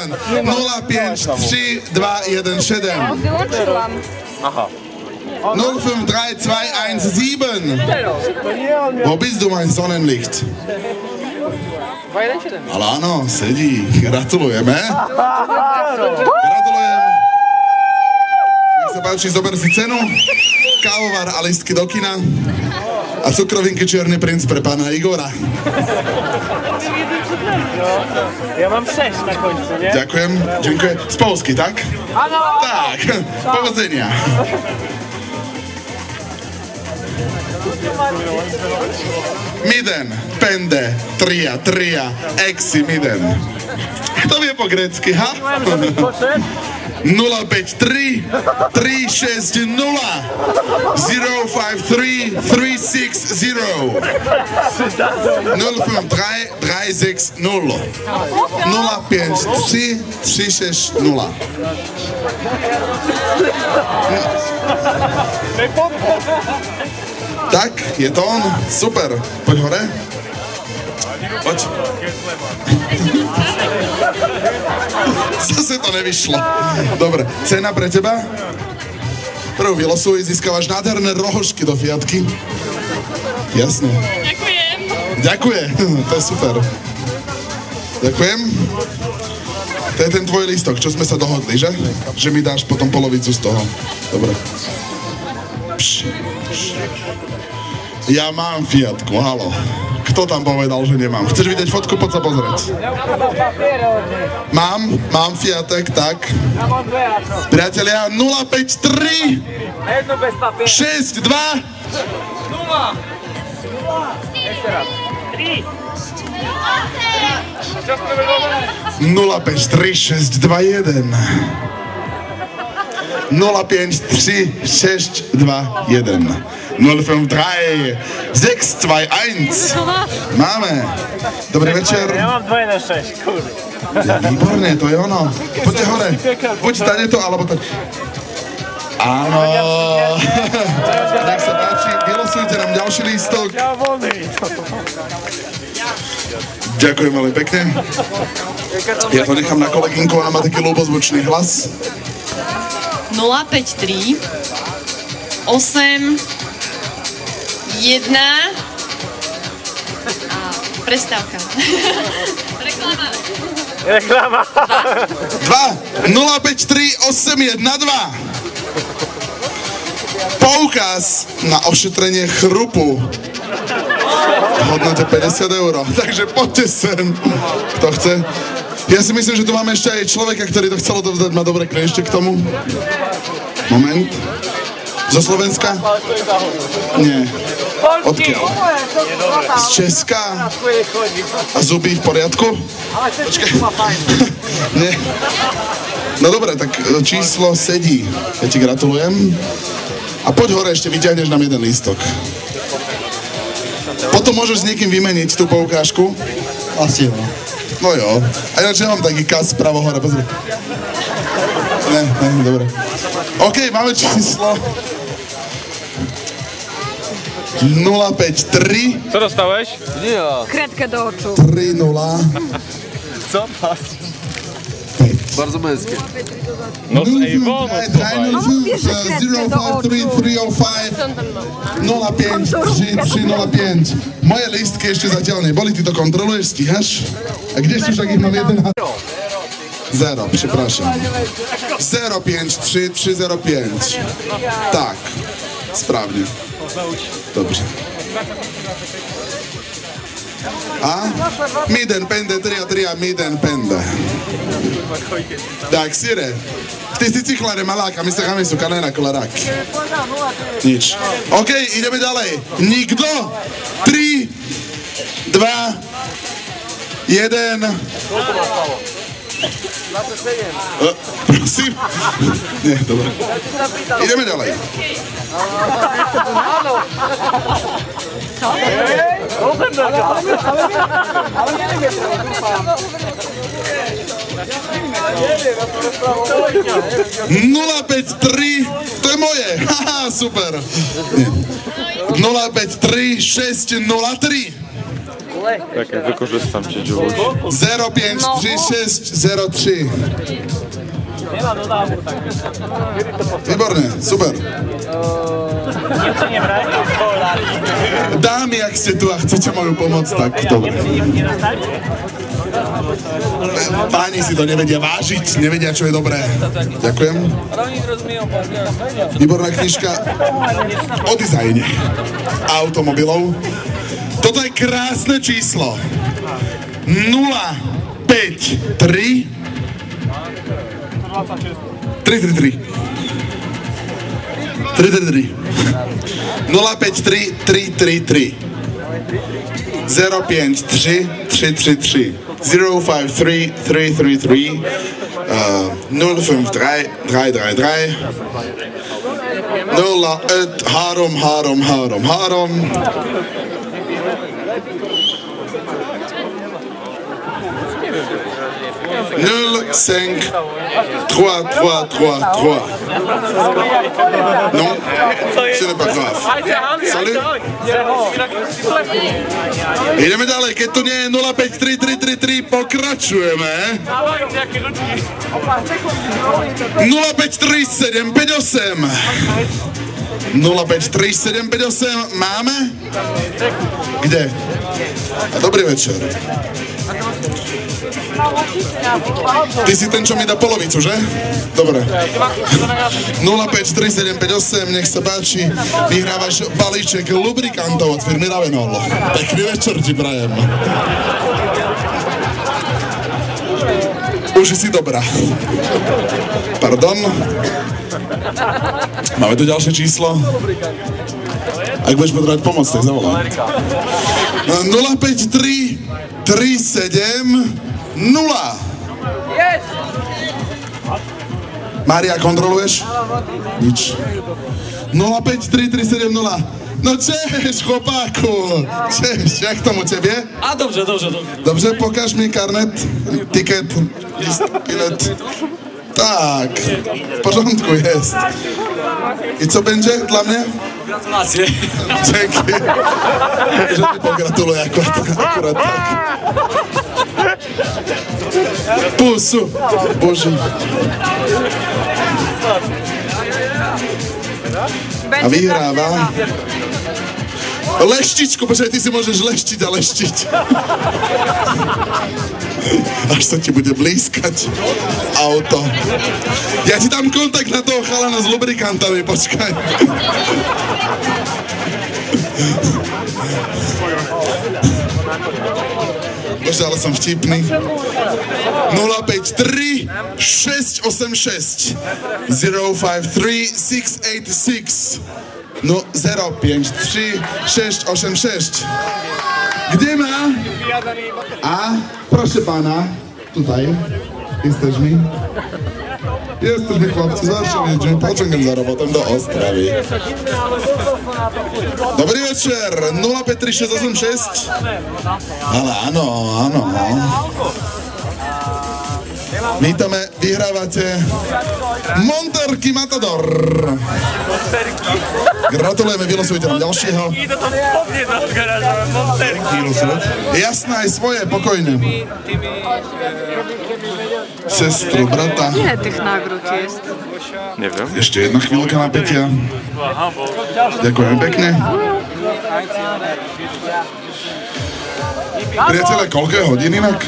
Milan 053 217. Aha. 053217. Wo bist du, mein Sonnenlicht? Ale áno, sedí. Gratulujeme. Gratulujem. Nech sa páči, zober si cenu. Kávovar a listky do kina. A cukrovinky Čierny princ pre pána Igora. Ja mám 6 na końcu, nie? Ďakujem, dziękuję. Z Polski, tak? Áno! Tak, powodzenia. Miden, pende, tria, exi, miden. Kto vie po grécky, ha? 053 360 053 360 053 360 053 360. Tak, je to on. Super. Poď hore. Poď. Zase to nevyšlo. Dobre, cena pre teba? Prvú vylosuj, získavaš nádherné rohožky do Fiatky. Jasne. Ďakujem. Ďakujem, to je super. Ďakujem. To je ten tvoj lístok, čo sme sa dohodli, že? Že mi dáš potom polovicu z toho. Dobre. Ja mám Fiatku, halo. Kto tam povedal, že nemám? Chceš vidieť fotku? Poď sa pozrieť. Mám Fiatek, tak. Priatelia, 053 62 0 053 621 053 621 053 621. Máme. Dobrý večer. Ja mám 2 na 6, kurde. Výborné, to je ono. Poďte hore. Buď tady to, alebo tady. Áno. Nech sa páči, vylosujte nám ďalší lístok. Ja voľný. Ďakujem veľmi pekne. Ja to nechám na kolegynku, ona má taký ľubozvučný hlas. 053 8 1 a prestávka. Reklama. Reklama. 2 053 812. Poukaz na ošetrenie chrupu. V hodnote 50 €. Takže poďte sem, kto chce. Ja si myslím, že tu máme ešte aj človeka, ktorý to chcel odovzdať. Má dobré kliešte k tomu. Moment. Zo Slovenska? Nie. Odkiaľ? Z Česka? A zuby v poriadku? Počkaj. Nie. No dobre, tak číslo sedí. Ja ti gratulujem. A poď hore, ešte vyťahneš nám jeden lístok. Potom môžeš s niekým vymeniť tú poukážku. Asi jo. No jo. A ináč ja mám taký kas pravo hore, pozri. Ne, dobre. OK, máme číslo 053 Co dostałeś? Kredkę do oczu. 30 Co? Bardzo męskie. No ej, bonus. 05335 Moje lístky ešte zatiaľ neboli, ty to kontroluješ, stíhaš? A kde sú, však ich mám jeden? 0, przepraszam. 053305. Tak, sprawnie. Dobrze. A? Miden pende, tria, miden pende. Tak, sire. Ty si cichlare maláka, my sa chami sú kanena kolaráky. Nič. OK, ideme ďalej. Nikto? 3, 2, 1. Prosím? Nie, dobre. Ideme ďalej. Co? 053, to je moje. Haha, super. 053 603 Tak jak wykorzystam cię, Dziubuś. 053603. Výborne, super. Dámy, ak ste tu a chcete moju pomoc, tak dobre. Páni si to nevedia vážiť, nevedia, čo je dobré. Ďakujem. Výborná knižka o dizajne automobilov. Toto je krásne číslo. 053 333 053 333 053 333 053 333 053 333 Harom 05 3 3 3 3. Non, ce n'est pas grave. Salut. Ideme ďalej, keď to nie je 053333, pokračujeme. 053758 053758 máme? Kde? Dobrý večer. Ty si ten, čo mi dá polovicu, že? Dobre. 053758, nech sa páči, vyhrávaš balíček lubrikantov od firmy Ravenol. Pekný večer ti prajem. Už si dobrá. Pardon. Máme tu ďalšie číslo. Ak budeš potrebovať pomoc, tak zavolaj. 053 37 0. Mária, kontroluješ? Nič. 053370. No češ, chlopáku. Češ, jak tomu tebe? A dobrze. Dobrze, pokaż mi karnet, ticket, list, bilet. Tak, w porządku jest. I co będzie dla mnie? Gratulacje. Dzięki. Że mi pogratuluję akurat tak. Pusu. Boże. A vyhráva leštičku, počkaj, ty si môžeš leštiť a leštiť. Až sa ti bude blízkať auto. Ja ti dám kontakt na toho chalana s lubrikantami, počkaj. Bože, ale som vtipný. 053 686 053 686 No 053 686. Gdzie ma? A, proszę pana, tutaj. Jesteśmy. Jesteśmy chłopcy, zawsze jedziemy pociągiem za robotem do Ostrawy. Dobry wieczór, 053 686. Ale ano. Vítame, vyhrávate Monterky Matador. Gratulujeme, vylosujte nám ďalšieho. Jasné, aj svoje, pokojne. Sestru, brata. Ile tych nagród jest? Nie wiem. Ešte jedna chvíľka napätia. Ďakujeme pekne. Priateľe, koľko je hodín inak?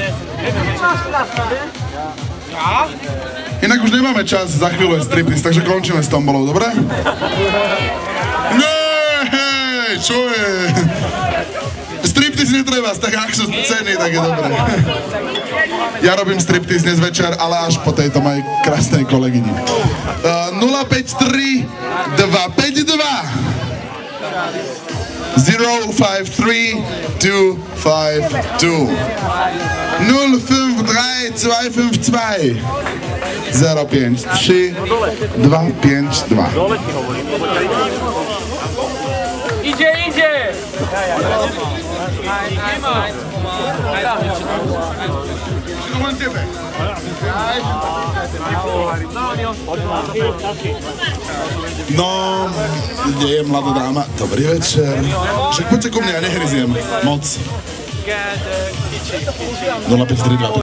Inak už nemáme čas, za chvíľu je striptease, takže končíme s tombolou, dobre? Hej, čo je? Striptease netreba, tak ak sú ceny, tak je dobré. Ja robím striptease dnes večer, ale až po tejto mojej krásnej kolegyni. 053 252 053 252 053 252 053 252. Idzie! No, nie je mladá dáma. Dobrý večer. Však poďte ku mne, ja nehryziem moc. get kici. 0532